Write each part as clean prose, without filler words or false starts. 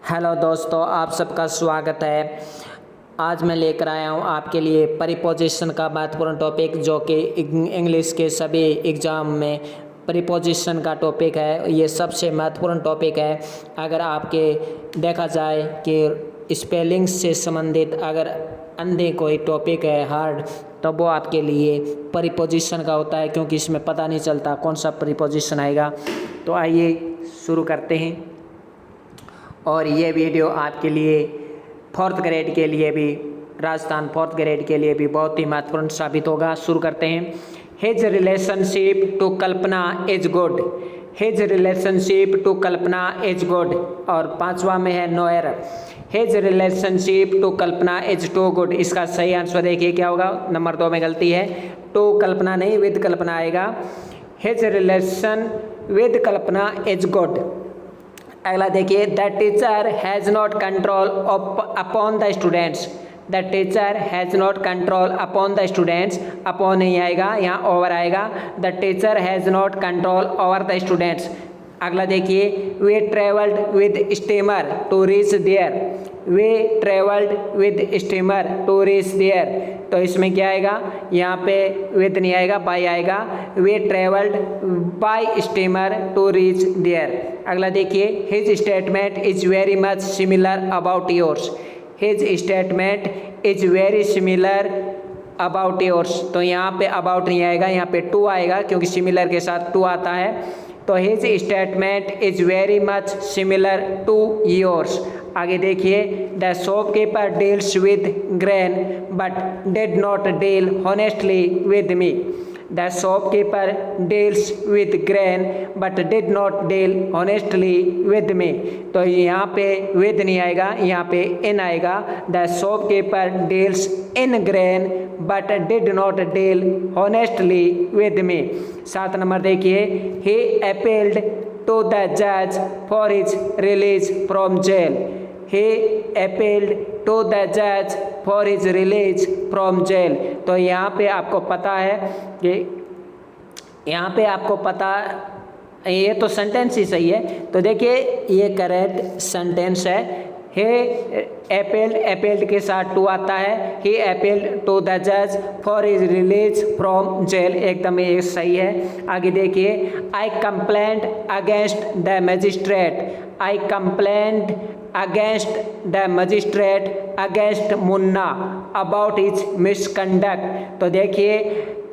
Hello दोस्तों, आप सबका स्वागत है। आज मैं लेकर आया हूँ आपके लिए प्रीपोजिशन का महत्वपूर्ण टॉपिक, जो कि इंग्लिश के सभी एग्ज़ाम में प्रीपोजिशन का टॉपिक है। ये सबसे महत्वपूर्ण टॉपिक है। अगर आपके देखा जाए कि स्पेलिंग से संबंधित अगर अन्य कोई टॉपिक है हार्ड, तो वो आपके लिए प्रीपोजिशन का होता है, क्योंकि इसमें पता नहीं चलता कौन सा प्रीपोजिशन आएगा। तो आइए शुरू करते हैं। और ये वीडियो आपके लिए फोर्थ ग्रेड के लिए भी, राजस्थान फोर्थ ग्रेड के लिए भी बहुत ही महत्वपूर्ण साबित होगा। शुरू करते हैं। His relationship to Kalpana is good. His relationship to Kalpana is good. और पांचवा में है no error. His relationship to Kalpana is too good. इसका सही आंसर देखिए क्या होगा। नंबर 2 में गलती है, टू कल्पना नहीं, विद कल्पना आएगा। His relation with Kalpana is good. अगला देखिए, the teacher has not control upon the students. The teacher has not control upon the students. Upon नहीं आएगा, यहाँ ओवर आएगा। The teacher has not control over the students. अगला देखिए, they travelled with steamer to reach there. They travelled with steamer to reach there. तो इसमें क्या आएगा, यहाँ पे विद नहीं आएगा, बाय आएगा। They travelled by steamer to reach there. अगला देखिए, his statement is very much similar about yours. His statement is very similar about yours. तो यहाँ पे अबाउट नहीं आएगा, यहाँ पे टू आएगा, क्योंकि सिमिलर के साथ टू आता है। तो his statement is very much similar to yours. आगे देखिए, the shopkeeper deals with grain but did not deal honestly with me. The shopkeeper deals with grain but did not deal honestly with me. तो यहाँ पे with नहीं आएगा, यहाँ पे इन आएगा। The shopkeeper deals in grain but did not deal honestly with me. 7 number देखिए, ही appealed to the जज for his release from jail. He appealed to the जज for his release from jail. तो यहाँ पे आपको पता है कि यहाँ पे आपको पता, ये तो सेंटेंस ही सही है। तो देखिए, ये करेक्ट सेंटेंस है। हे अपील्ड, अपील्ड के साथ टू आता है। ही अपील्ड टू द जज for his release from jail, एकदम ये सही है। आगे देखिए, I complaint against the magistrate. I complaint against the magistrate against Munna about his misconduct. तो देखिए,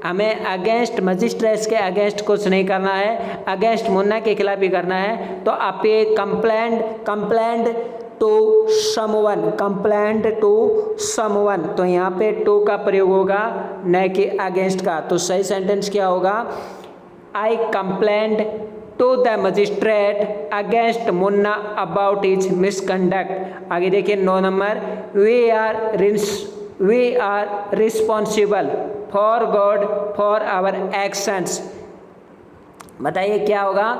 हमें अगेंस्ट मजिस्ट्रेट्स के अगेंस्ट कुछ नहीं करना है, अगेंस्ट मुन्ना के खिलाफ ही करना है। तो आप ये complaint to someone, complaint to someone, तो यहाँ पे टू का प्रयोग होगा, न कि अगेंस्ट का। तो सही सेंटेंस क्या होगा, I complaint to the magistrate against Munna about his misconduct. आगे देखिए 9 number, we are responsible for God for our actions. बताइए क्या होगा,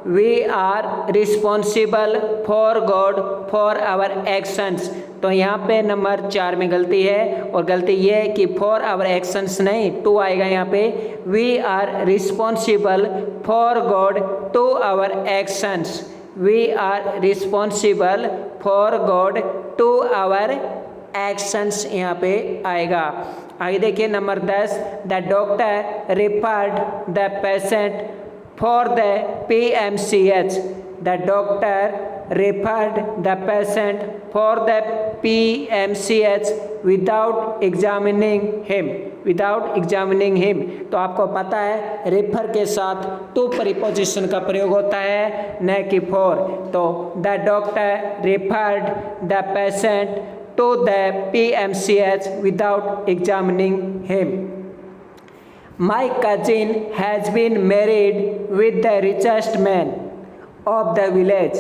we are responsible for God for our actions. तो यहाँ पे नंबर 4 में गलती है, और गलती ये है कि फॉर आवर एक्शंस नहीं, टू आएगा यहाँ पे। We are responsible for god to our actions. We are responsible for god to our actions यहाँ पे आएगा। आगे देखिए number 10, the doctor referred the patient for the PMCH. The doctor referred the patient for the PMCH without examining him. Without examining him. तो आपको पता है refer के साथ टू प्रीपोजिशन का प्रयोग होता है, न कि फॉर। तो the doctor referred the patient to the PMCH without examining him. My cousin has been married with the richest man of the village.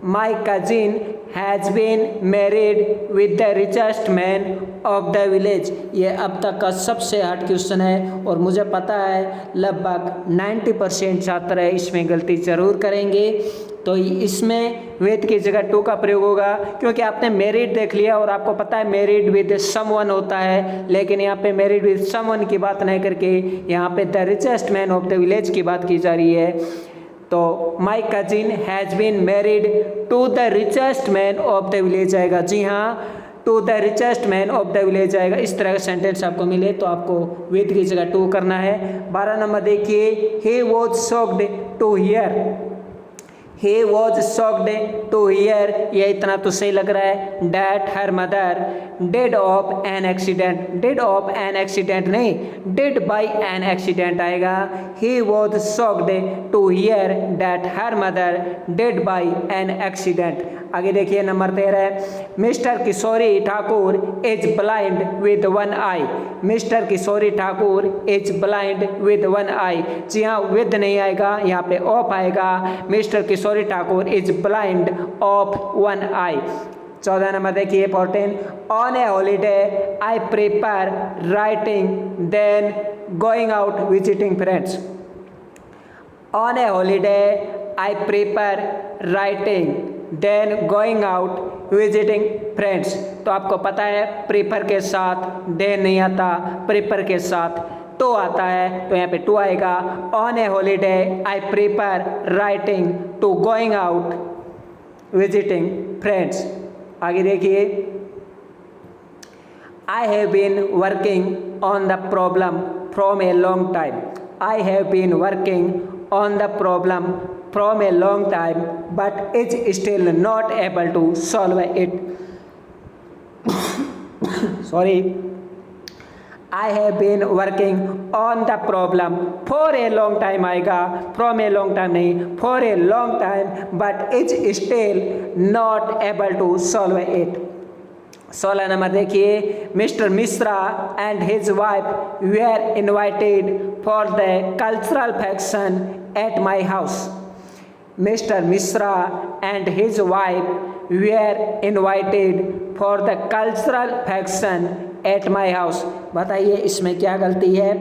My cousin has been married with the richest man of the village. ये अब तक का सबसे hard question है, और मुझे पता है लगभग 90% छात्र इसमें गलती ज़रूर करेंगे। तो इसमें विद की जगह टू का प्रयोग होगा, क्योंकि आपने मैरिड देख लिया और आपको पता है मैरिड विद समवन होता है, लेकिन यहाँ पे मैरिड विद समवन की बात नहीं करके यहाँ पे the richest man of the village की बात की जा रही है। तो my cousin has been married to the richest man of the village आएगा। जी हाँ, to the richest man of the village आएगा। इस तरह का सेंटेंस आपको मिले तो आपको विद की जगह टू करना है। 12 नंबर देखिए, he was shocked to hear. He was shocked to hear, ये इतना तो सही लग रहा है। That her mother dead of an accident, dead of an accident नहीं, डेड बाई एन एक्सीडेंट आएगा। He was shocked to hear that her mother dead by an accident. आगे देखिए number 13, mister Kishori Thakur is blind with one eye. Mister Kishori Thakur is blind with one आई। जी हाँ, with नहीं आएगा, यहाँ पे of आएगा। Mister Kishori Thakur is blind of one eye. 14 number देखिए 14, on a holiday I prefer writing than going out visiting friends. On a holiday I prefer writing than going out visiting friends. तो आपको पता है प्रीफर के साथ then नहीं आता, prefer के साथ तो आता है, तो यहाँ पे टू आएगा। On a holiday I prefer writing to going out visiting friends. आगे देखिए, I have been working on the problem from a long time. I have been working on the problem from a long time but is still not able to solve it. Sorry, I have been working on the problem for a long time आएगा, from a long time नहीं, for a long time but is still not able to solve it. 16 number देखिए, mister Mishra and his wife were invited for the cultural function at my house. Mr. Mishra and his wife were invited for the cultural function at my house. बताइए इसमें क्या गलती है?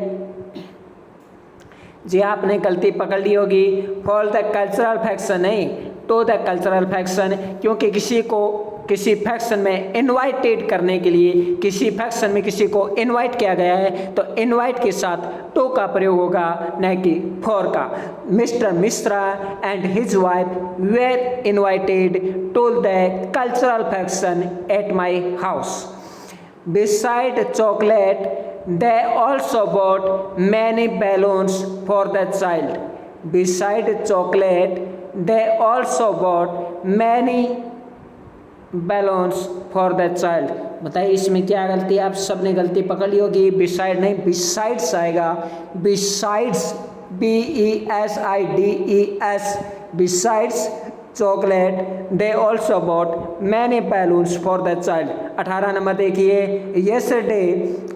जी आपने गलती पकड़ ली होगी। फॉर द कल्चरल फंक्शन नहीं, टू द कल्चरल फंक्शन, क्योंकि किसी को किसी फंक्शन में इनवाइटेड करने के लिए, किसी फंक्शन में किसी को इनवाइट किया गया है तो इनवाइट के साथ टू का प्रयोग होगा, न कि फॉर का। Mister Mishra and his wife were invited to the cultural function at my house. Beside chocolate they also bought many balloons for the child. Beside chocolate, they also bought many balloons for the child. बताइए इसमें क्या गलती है? आप सबने गलती पकड़ ली होगी। बिसाइड नहीं, बिसाइड्स आएगा। Besides, BESIDES, besides chocolate they also bought many balloons for the child. 18 number देखिए,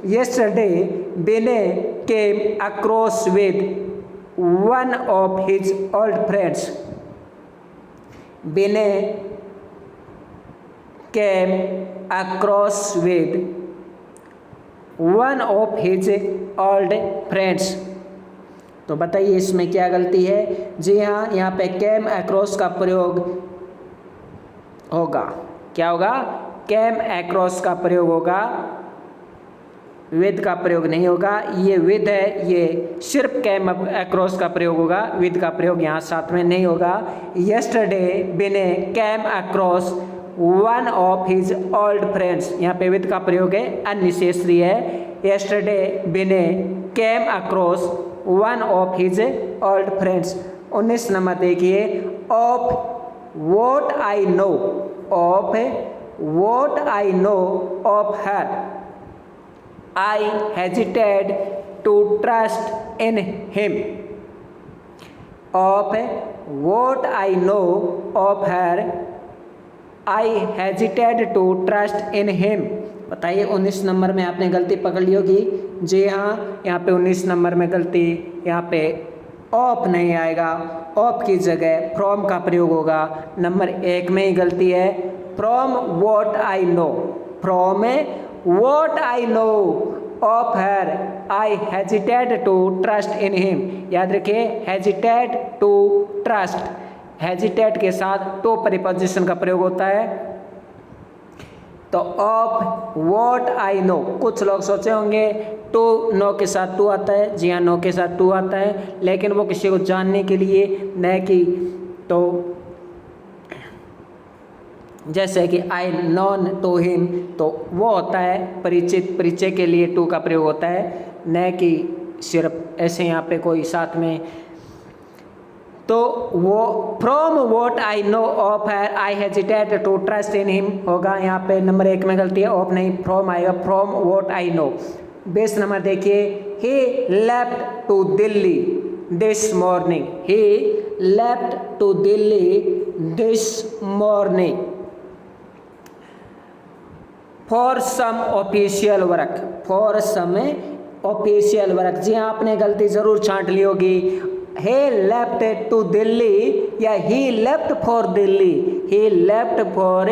yesterday Vinay came across with one of his old friends. Vinay came across with one of his old friends. तो बताइए इसमें क्या गलती है? जी हाँ, यहाँ पे कैम अक्रॉस का प्रयोग होगा। क्या होगा? कैम अक्रॉस का प्रयोग होगा, विद का प्रयोग नहीं होगा। ये विद है, ये सिर्फ कैम अक्रॉस का प्रयोग होगा, विद का प्रयोग यहाँ साथ में नहीं होगा। Yesterday Vinay came across one of his old friends, यहाँ पे विद का प्रयोग है, अनिशेषरी है। Yesterday Vinay came across one of his old friends. 19 number देखिए, of what I know, of what I know of her I hesitated to trust in him. Of what I know of her I hesitated to trust in him. बताइए 19 number में आपने गलती पकड़ ली होगी। जी हाँ, यहाँ पे 19 नंबर में गलती, यहाँ पे ऑफ नहीं आएगा, ऑफ की जगह फ्रॉम का प्रयोग होगा। नंबर 1 में ही गलती है, from what I know, from what I know of her I hesitated to trust in him. याद रखिए, हेजिटेड टू ट्रस्ट, हेजिटेट के साथ टू प्रीपोजिशन का प्रयोग होता है। तो ऑफ वॉट आई नो, कुछ लोग सोचे होंगे टू नो के साथ टू आता है, जी हाँ नो के साथ टू आता है, लेकिन वो किसी को जानने के लिए न कि, तो जैसे कि आई नोन टू हिम, तो वो होता है परिचित, परिचय के लिए टू का प्रयोग होता है, न कि सिर्फ ऐसे यहाँ पे कोई साथ में। तो वो from what I know of है, I hesitate to trust in him होगा, यहाँ पे नंबर 1 में गलती है, ऑफ नहीं फ्रॉम आएगा, from what I know. 20 number देखिए, he left to Delhi this morning, he left to Delhi this morning for some official work, for some official work, जी हाँ आपने गलती ज़रूर छांट ली होगी, he left to दिल्ली या he left for Delhi, he left for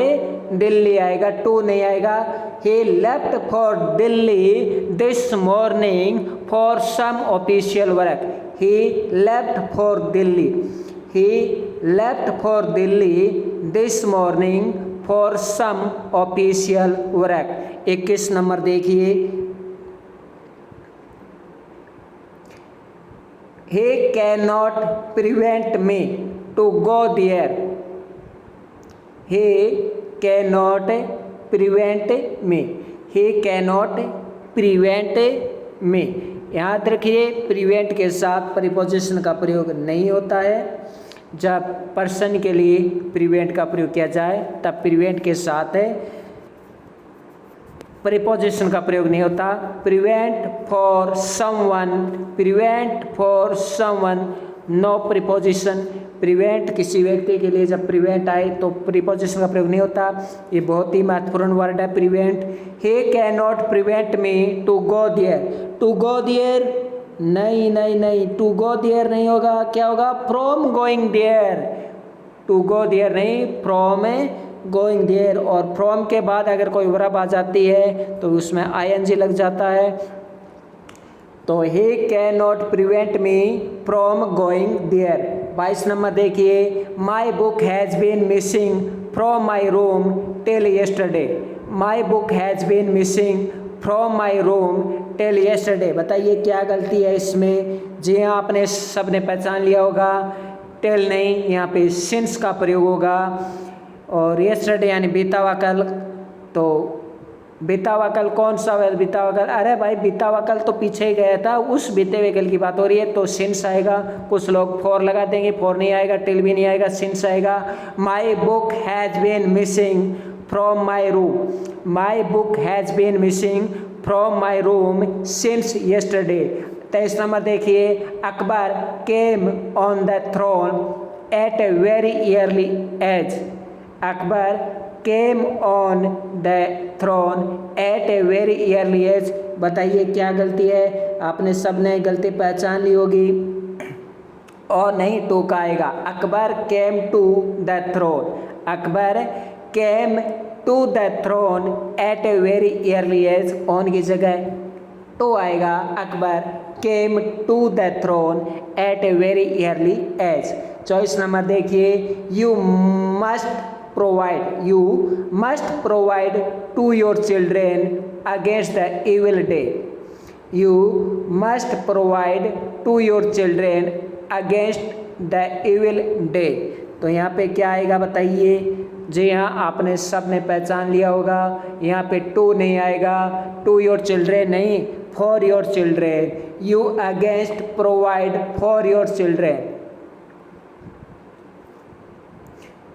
Delhi आएगा, टू नहीं आएगा, he left for Delhi this morning for some official work, he left for Delhi, he left for Delhi this morning for some official work। 21 number देखिए, he cannot prevent me to go there, he cannot prevent me, he cannot prevent me। याद रखिए prevent के साथ preposition का प्रयोग नहीं होता है, जब पर्सन के लिए प्रिवेंट का प्रयोग किया जाए तब प्रिवेंट के साथ प्रीपोजिशन का प्रयोग नहीं होता। Prevent for someone, prevent for someone, no preposition, prevent किसी व्यक्ति के लिए जब प्रिवेंट आए तो प्रीपोजिशन का प्रयोग नहीं होता, ये बहुत ही महत्वपूर्ण वर्ड है prevent. He can not prevent me to go there, to go there नहीं नहीं नहीं, टू गो देयर नहीं होगा, क्या होगा from going there, to go there नहीं फ्रॉम गोइंग देयर, और फ्रॉम के बाद अगर कोई वर्ब आ जाती है तो उसमें आईएनजी लग जाता है। तो he can not prevent me from going there. 22 number देखिए, my book has been missing from my room till yesterday, my book has been missing from my room till yesterday. बताइए क्या गलती है इसमें? जी हाँ आपने सबने पहचान लिया होगा, टिल नहीं यहाँ पे सिंस का प्रयोग होगा, और येस्टरडे यानी बीता हुआ कल। तो बीता हुआ कल कौन सा कल? बीता हुआ कल, अरे भाई बीता हुआ कल तो पीछे ही गया था, उस बीते हुए कल की बात हो रही है, तो सिंस आएगा। कुछ लोग फॉर लगा देंगे, फॉर नहीं आएगा, टिल भी नहीं आएगा, सिंस आएगा। My book has been missing from my room, my book has been missing from my room since yesterday. 23 number देखिए, Akbar came on the throne at a very early age, Akbar came on the throne at a very early age. बताइए क्या गलती है? आपने सबने गलती पहचान ली होगी, और नहीं टू का आएगा। Akbar came to the throne, Akbar came to the throne at a very early age, on की जगह टू आएगा। Akbar came to the throne at a very early age. 24 number देखिए, you must provide, you must provide to your children against the evil day, you must provide to your children against the evil day। तो यहाँ पे क्या आएगा बताइए? जी हाँ आपने सब ने पहचान लिया होगा, यहाँ पे टू नहीं आएगा, टू योर चिल्ड्रेन नहीं, for your children, you against provide for your children,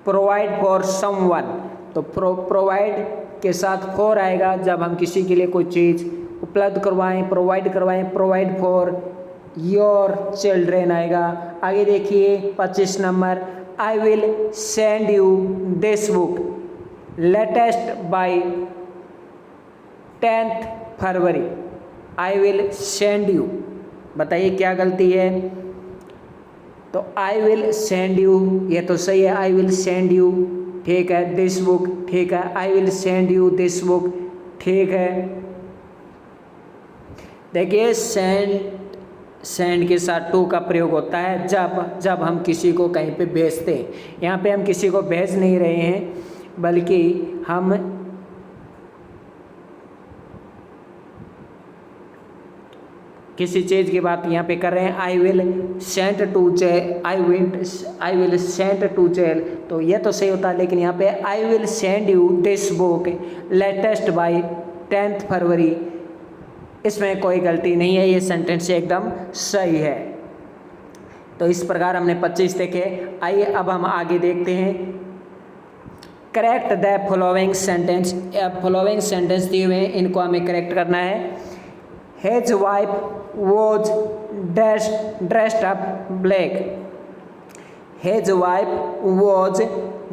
provide for someone. तो प्रोवाइड के साथ फॉर आएगा जब हम किसी के लिए कोई चीज़ उपलब्ध करवाएं, प्रोवाइड करवाएं, प्रोवाइड फॉर योर चिल्ड्रेन आएगा। आगे देखिए 25 number, I will send you this book latest by 10 February, I will send you. बताइए क्या गलती है? तो आई विल सेंड यू ये तो सही है, आई विल सेंड यू ठीक है, दिस बुक ठीक है, आई will send you this book ठीक है। देखिए सेंड के साथ टू का प्रयोग होता है जब हम किसी को कहीं पे भेजते हैं। यहाँ पे हम किसी को भेज नहीं रहे हैं, बल्कि हम किसी चीज़ की बात यहाँ पे कर रहे हैं। I will send to jail, तो ये तो सही होता है, लेकिन यहाँ पे I will send you this book latest by 10 फरवरी, इसमें कोई गलती नहीं है, ये सेंटेंस एकदम सही है। तो इस प्रकार हमने 25 देखे। आइए अब हम आगे देखते हैं। Correct the following sentence. Following sentence दिए हुए हैं, इनको हमें करेक्ट करना है। His wife was dressed up black. His wife was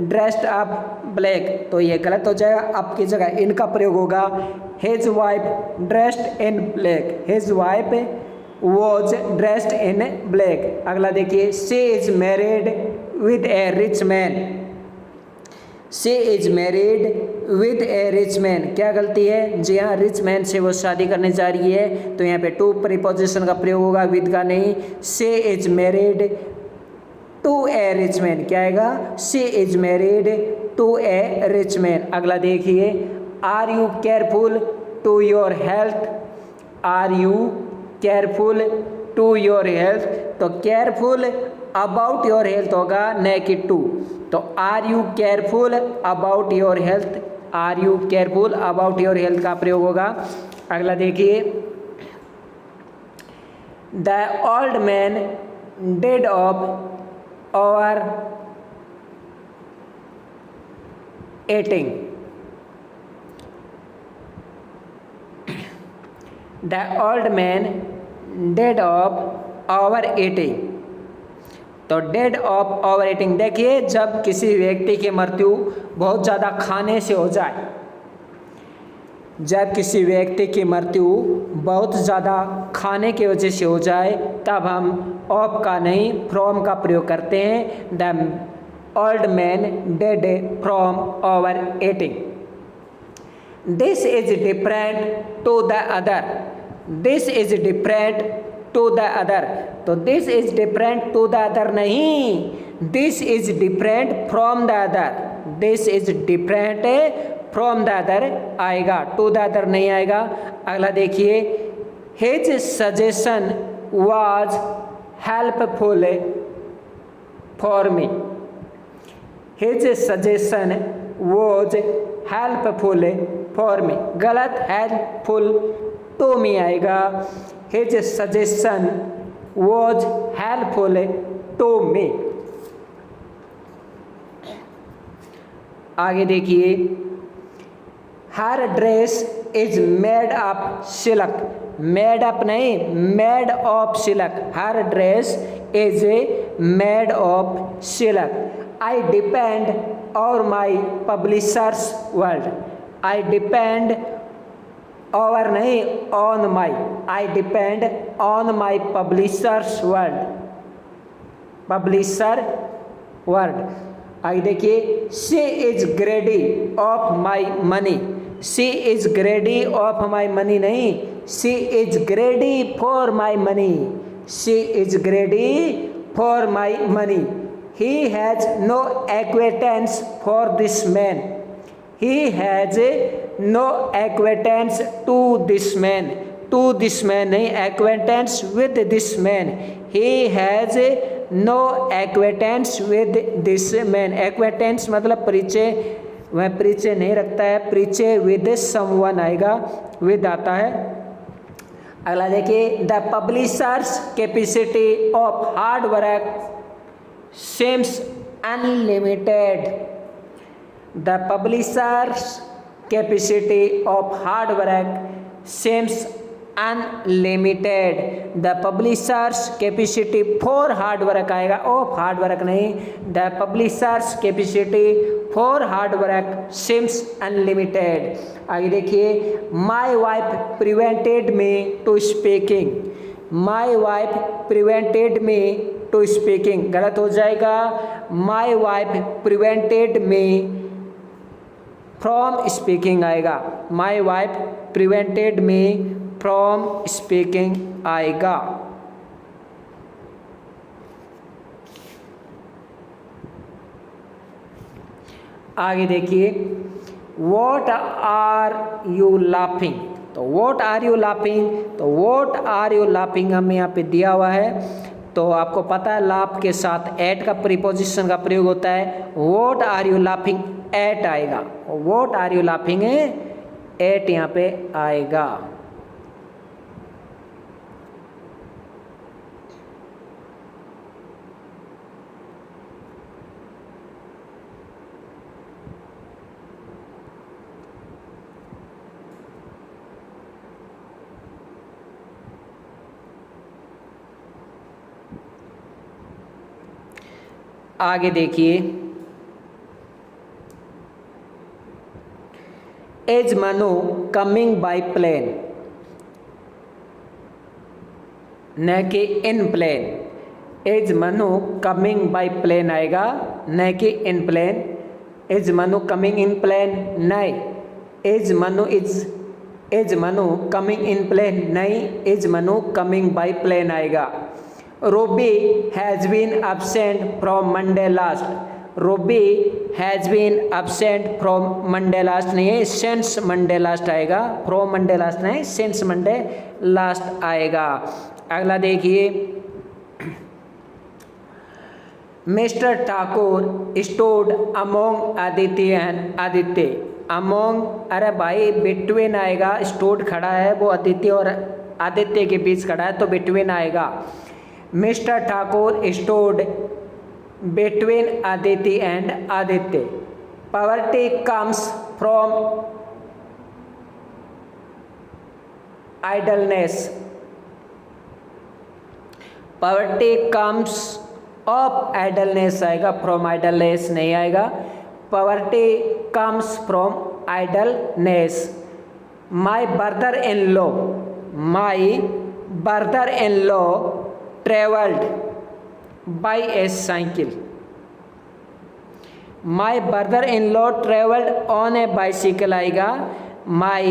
dressed up black, तो ये गलत हो जाएगा। अब की जगह इनका प्रयोग होगा his wife dressed in black. His wife was dressed in black. अगला देखिए, she is married with A rich man. She is married with A rich man, क्या गलती है? जी हाँ, रिच मैन से वो शादी करने जा रही है, तो यहाँ पे टू प्रीपोजिशन का प्रयोग होगा, विद का नहीं। She is married to a rich man, क्या आएगा? She is married to a rich man. अगला देखिए, are you careful to your health. Are you careful to your health, तो केयरफुल अबाउट योर हेल्थ होगा, न कि टू। तो are you careful about your health, are you careful about your health का प्रयोग होगा। अगला देखिए, the old man dead of overeating. The old man dead of over eating, तो डेड ऑफ ओवर ईटिंग, देखिए जब किसी व्यक्ति की मृत्यु बहुत ज़्यादा खाने से हो जाए, जब किसी व्यक्ति की मृत्यु बहुत ज़्यादा खाने की वजह से हो जाए, तब हम ऑफ का नहीं फ्रॉम का प्रयोग करते हैं। The old man dead from overeating. This is different to the other. This is different to the other, तो this is different to the other नहीं, this is different from the other. This is different from the other आएगा, to the other नहीं आएगा। अगला देखिए, his suggestion was helpful for me. His suggestion was helpful for me, गलत, helpful to me आएगा। His suggestion was helpful to me। आगे देखिए, her dress is made of silk। made up नहीं, made of silk। her dress is made of silk। I depend on my publisher's word। I depend और नहीं, on my. I depend on my publisher's word, publisher word. आगे देखिए, she is greedy of my money. She is greedy of my money नहीं, she is greedy for my money. She is greedy for my money. He has no acquaintance for this man. He has no acquaintance to this man. To this man नहीं, acquaintance with this man. He has no acquaintance with this man. एक्वेटेंस मतलब परिचय, वह परिचय नहीं रखता है, परिचय with someone आएगा, विद आता है। अगला देखिए, the publishers capacity of hard work seems unlimited। The publisher's capacity of hard work seems unlimited। The publisher's capacity for hard work आएगा, of hard work नहीं। The publisher's capacity for hard work seems unlimited। आगे देखिए, my wife prevented me to speaking। My wife prevented me to speaking, गलत हो जाएगा। My wife prevented me from speaking आएगा। My wife prevented me from speaking आएगा। आगे देखिए, what are you laughing. तो व्हाट आर यू लाफिंग, तो what are you laughing हमें यहाँ पे दिया हुआ है। तो आपको पता है लाफ के साथ एट का प्रीपोजिशन का प्रयोग होता है। What are you laughing at आएगा, what are you laughing at यहाँ पे आएगा। आगे देखिए, is Manu coming by plane, न कि in plane. Is Manu coming by plane आएगा, न कि in plane. Is Manu coming in plane नहीं, is Manu coming in plane नहीं, is Manu coming by plane आएगा। Ruby has been absent from Monday last, Ruby has been absent from Monday last नहीं है, since Monday last आएगा, from Monday last नहीं, since Monday last आएगा। अगला देखिए, Mr. Thakur stood among Aditi and Aditya, among अरे भाई बिटवीन आएगा, stood खड़ा है वो आदित्य और आदित्य के बीच खड़ा है तो बिटवीन आएगा। Mister Thakur stood between Aditi and Aditya. Poverty comes from idleness, poverty comes of idleness आएगा, फ्रॉम आइडलनेस नहीं आएगा। Poverty comes from idleness. My brother in law traveled by a cycle, my brother-in-law traveled on a bicycle आएगा, my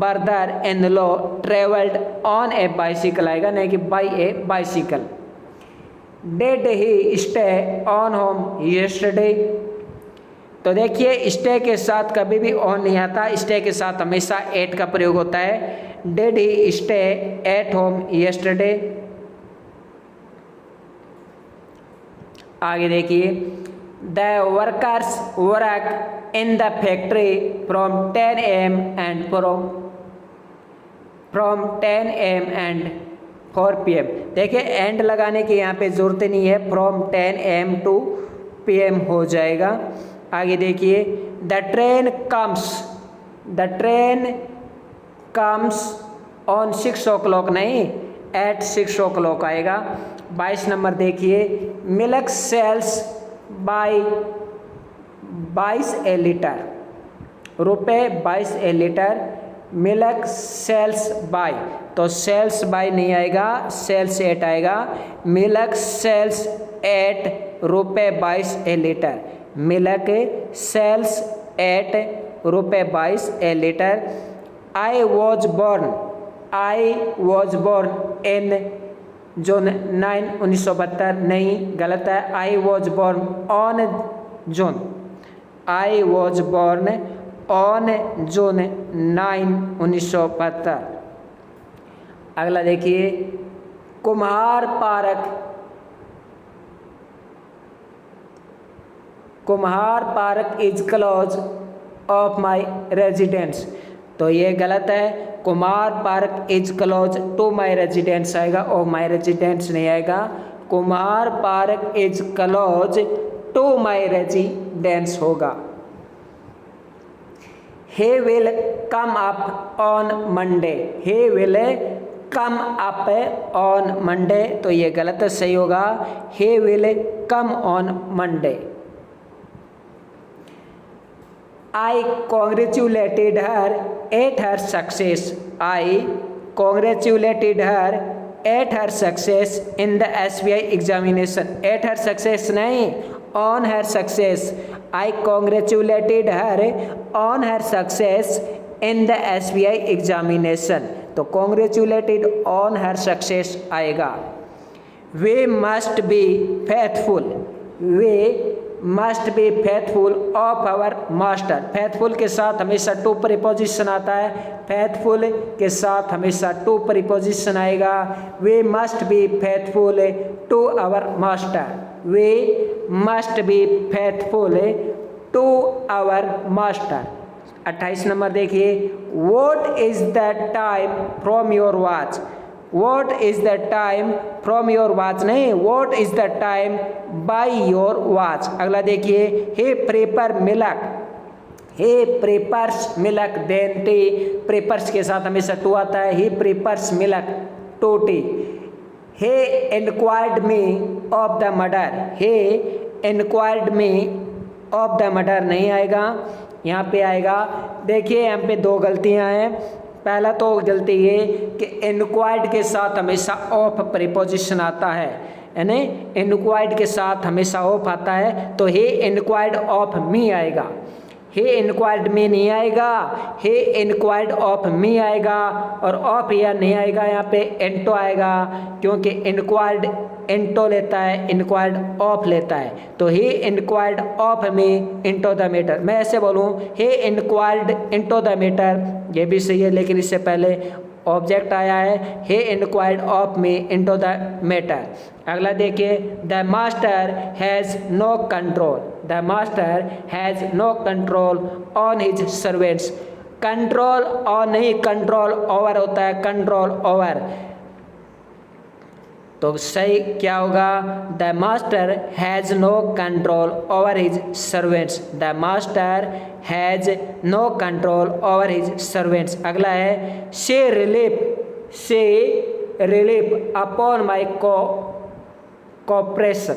brother-in-law traveled on a bicycle आएगा, नहीं कि by a bicycle। Did he stay on home yesterday, तो देखिए stay के साथ कभी भी ऑन नहीं आता, स्टे के साथ हमेशा एट का प्रयोग होता है। Did he stay at home yesterday। आगे देखिए, the workers work in the factory from 10 AM and from 10 AM and 4 PM। देखिए एंड लगाने की यहाँ पे जरूरत नहीं है, फ्रॉम 10 AM टू PM हो जाएगा। आगे देखिए, the train comes on 6 o'clock नहीं, एट 6 o'clock आएगा। 22 नंबर देखिए, milk sells by 22 a litre, रुपये 22 a litre. Milk sells by, तो सेल्स बाय नहीं आएगा, सेल्स एट आएगा। मिल्क सेल्स एट रुपये 22 a litre, milk sells at रुपये 22 a litre. I was born in June 9 1972 नहीं, गलत है। I was born on June, I was born on June 9 1972। अगला देखिए, Kumhar park is close of my residence, तो ये गलत है। Kumar park is close to my residence आएगा, और माई रेजिडेंस नहीं आएगा। Kumar park is close to my residence होगा। he will come up on Monday, he will come up on Monday, तो ये गलत है, सही होगा he will come on Monday। I congratulated her at her success, I congratulated her at her success in the SBI examination, at her success नहीं, on her success। I congratulated her on her success in the SBI examination, तो congratulated on her success आएगा। We must be faithful, we must be faithful of our master. Faithful के साथ हमेशा to preposition आता है, faithful के साथ हमेशा टू प्रीपोजिशन आएगा। We must be faithful to our master, we must be faithful to our master. 28 number देखिए, what is the time from your watch. What is the time from your watch नहीं, what is the time by your watch. अगला देखिए, he prefer milk, he prefers milk than tea. Prefers के साथ हमेशा to आता है, he prefers milk to tea. He inquired me of the murder, he inquired me of the murder नहीं आएगा, यहाँ पे आएगा। देखिए यहाँ पे दो गलतियाँ हैं। पहला तो गलती ये कि इंक्वायर्ड के साथ हमेशा ऑफ प्रीपोजिशन आता है, यानी इंक्वायर्ड के साथ हमेशा ऑफ आता है, तो हे इंक्वायर्ड ऑफ मी आएगा, हे इंक्वायर्ड मी नहीं आएगा, हे इंक्वायर्ड ऑफ मी आएगा। और ऑफ या नहीं आएगा, यहाँ पे इंटो आएगा, क्योंकि इंक्वायर्ड इंटो लेता है, इंक्वायर्ड ऑफ लेता है। तो he inquired of me into the matter. मैं ऐसे बोलूँ, he inquired into the matter, ये भी सही है, लेकिन इससे पहले ऑब्जेक्ट आया है, he inquired of me into the matter. अगला देखिए, the master has no control, the master has no control on his servants. Control on नहीं, कंट्रोल ओवर होता है, कंट्रोल ओवर। तो सही क्या होगा, the master has no control over his servants, the master has no control over his servants. अगला है, she relied upon my cooperation,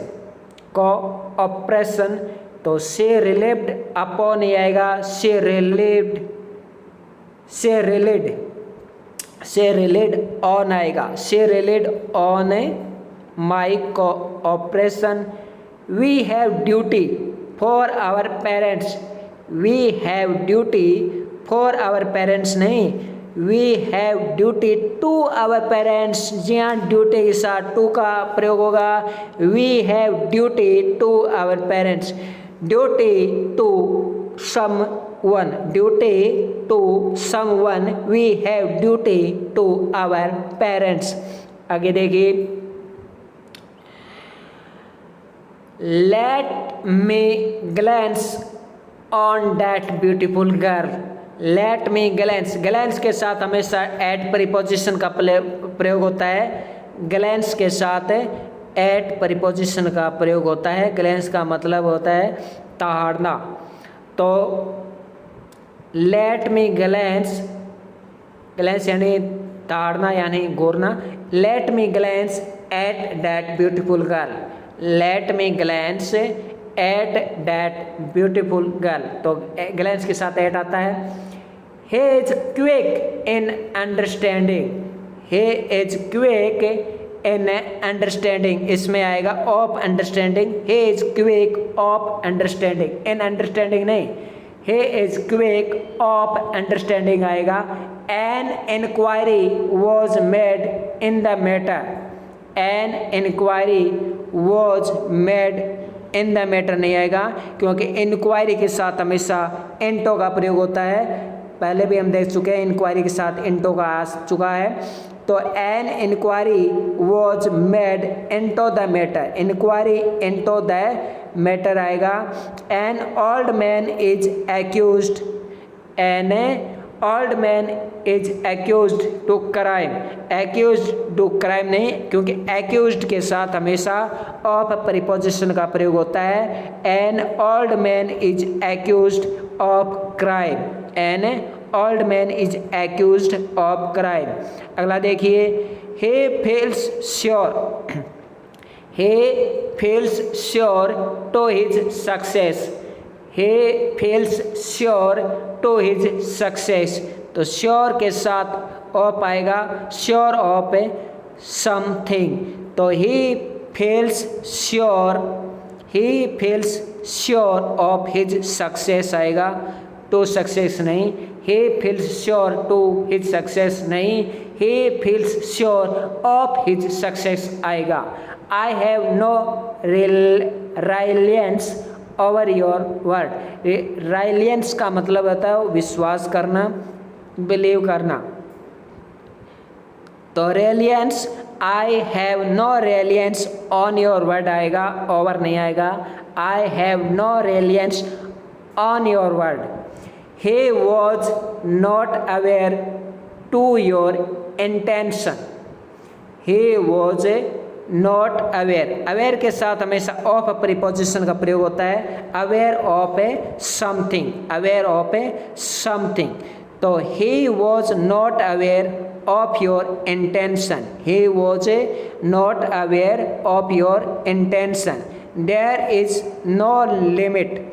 cooperation. तो से रिलीव्ड अपॉन ही आएगा, से रिलीव्ड, से रिलीड, से रिलीड ऑन आएगा, she relied on my cooperation. We have duty for our parents, we have duty for our parents नहीं, we have duty to our parents. जी हाँ, duty के साथ टू का प्रयोग होगा, we have duty to our parents. Duty to someone, duty to someone, we have duty to our parents। आगे देखिए, let me glance on that beautiful girl, let me glance, glance के साथ हमेशा एट प्रीपोजिशन का प्रयोग होता है, glance के साथ एट प्रीपोजिशन का प्रयोग होता है। glance का मतलब होता है ताड़ना। तो लेट मी ग्लैंस, ग्लैंस यानी ताड़ना यानी गोरना। Let me glance at that beautiful girl, let me glance at that beautiful girl. तो ग्लैंस के साथ एट आता है। he is quick in understanding, he is quick in understanding, इसमें आएगा of understanding, he is quick of understanding, in understanding नहीं, he is quick of understanding आएगा। an inquiry was made in the matter, an inquiry was made in the matter नहीं आएगा, क्योंकि inquiry के साथ हमेशा इंटो का प्रयोग होता है। पहले भी हम देख चुके हैं, इंक्वायरी के साथ इंटो का आ चुका है। तो an inquiry was made into the matter, inquiry into the matter आएगा। An old man is accused, an old man is accused to crime, accused to crime नहीं, क्योंकि एक्यूज्ड के साथ हमेशा ऑफ प्रीपोजिशन का प्रयोग होता है। N old man is accused of crime, N old man is accused of crime. अगला देखिए, he feels sure, he feels sure to his success, he feels sure to his success। तो sure के साथ of आएगा, sure of something. तो he feels sure, he feels sure of his success आएगा, to success नहीं। he feels sure to his success नहीं, he feels sure of his success आएगा। I have no reliance over your word. Reliance का मतलब होता है विश्वास करना, बिलीव करना। तो reliance, I have no reliance on your word आएगा, ओवर नहीं आएगा। I have no reliance on your word. He was not aware to your intention. He was not aware, aware के साथ हमेशा ऑफ प्रीपोजिशन का प्रयोग होता है। Aware of a something, aware of a something. तो he was not aware of your intention. He was not aware of your intention. There is no limit,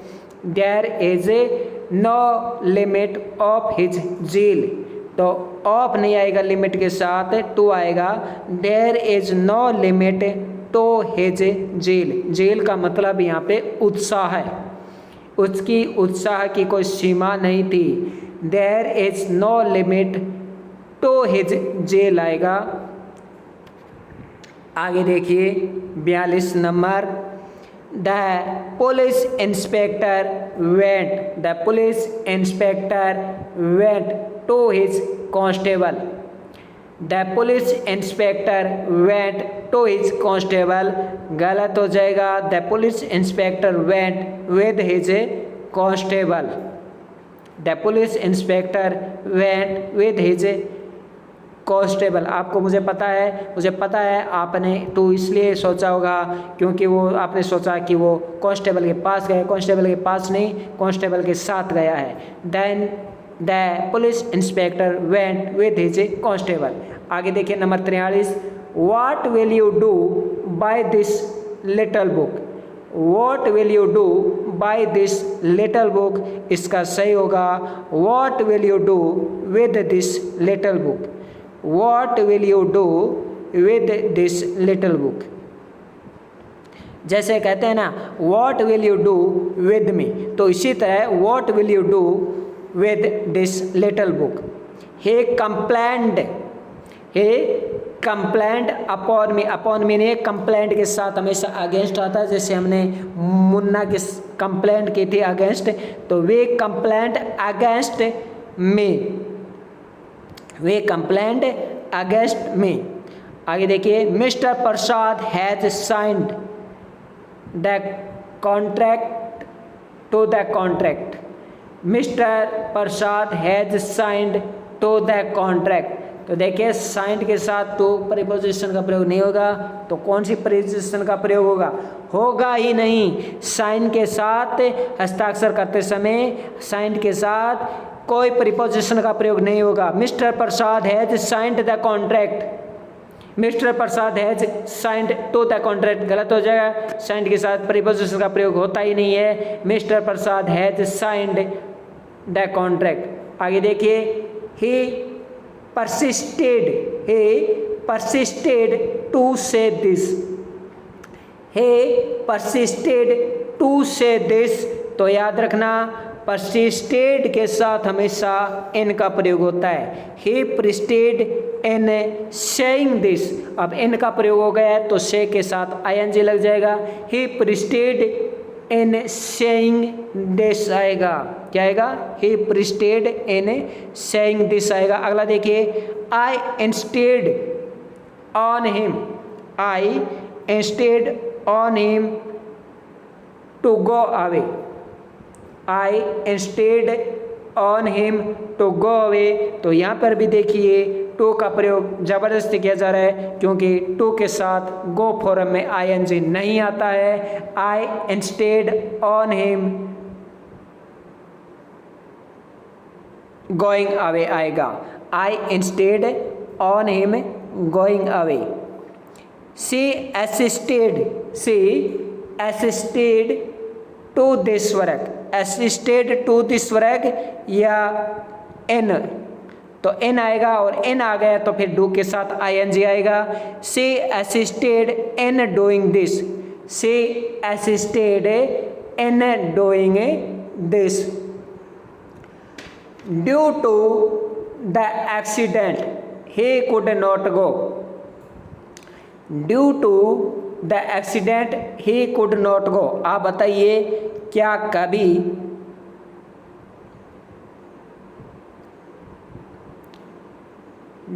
there is no limit of his zeal। तो of नहीं आएगा limit के साथ, to आएगा। There is no limit to his zeal। zeal का मतलब यहाँ पे उत्साह है, उसकी उत्साह की कोई सीमा नहीं थी। There is no limit to his zeal आएगा। आगे देखिए 42 नंबर। The police inspector went, the police inspector went to his constable. The police inspector went to his constable, गलत हो जाएगा। The police inspector went with his constable. The police inspector went with his constable. आपको मुझे पता है आपने to इसलिए सोचा होगा क्योंकि वो आपने सोचा कि वो कांस्टेबल के पास गए, कांस्टेबल के पास नहीं, कांस्टेबल के साथ गया है। Then the police inspector went with his constable. आगे देखिए number 43। What will you do by this little book. What will you do by this little book, इसका सही होगा what will you do with this little book. What will you do with this little book? जैसे कहते हैं ना What will you do with me, तो इसी तरह What will you do with this little book? He complained upon me, upon me ने complaint के साथ हमेशा against आता है। जैसे हमने मुन्ना की complaint की थी against, तो we complained against me, we complaint against me. आगे देखिए mister Prasad has signed the contract to the contract. Mister Prasad has signed to the contract. तो देखिए साइंड के साथ टू प्रीपोजिशन का प्रयोग नहीं होगा, तो कौन सी प्रीपोजिशन का प्रयोग होगा? होगा ही नहीं। साइन के साथ हस्ताक्षर करते समय साइन के साथ कोई प्रीपोजिशन का प्रयोग नहीं होगा। Mister Prasad has signed the contract, mister Prasad has signed to the contract, गलत हो जाएगा। साइंड के साथ प्रीपोजिशन का प्रयोग होता ही नहीं है। Mister Prasad has signed the contract. आगे देखिए ही persisted to say this। he persisted to say this, तो याद रखना persisted के साथ हमेशा इन का प्रयोग होता है। he persisted in saying this, अब इन का प्रयोग हो गया है तो से के साथ ing लग जाएगा। he persisted in saying this आएगा, क्या आएगा? he persisted in saying this आएगा। अगला देखिए I insisted on him, I insisted on him to go away, I insisted on him to go away। तो यहाँ पर भी देखिए टू का प्रयोग जबरदस्ती किया जा रहा है क्योंकि टू के साथ गो फॉर्म में ing नहीं आता है। I insisted on him going away आएगा। I insisted on him going away। She assisted to this work, assisted to this work या in, तो in आएगा और in आ गया तो फिर do के साथ ing आएगा। She assisted in doing this, she assisted in doing this। Due to the accident he could not go, due to the accident he could not go। आप बताइए क्या कभी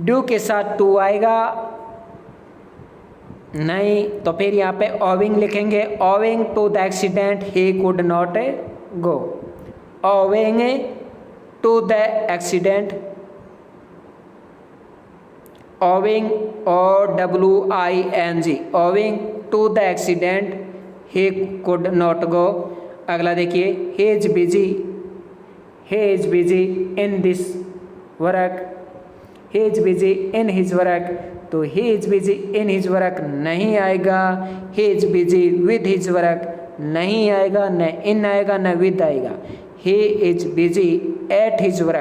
डू के साथ टू आएगा? नहीं। तो फिर यहाँ पे ओविंग लिखेंगे, owing to the accident he could not go. Owing to the accident, owing OWING, owing to the accident he could not go. अगला देखिए, he is busy in this work, he is busy in his work. तो he is busy in his work नहीं आएगा, he is busy with his work नहीं आएगा, न in आएगा न विद आएगा। He is busy at his work.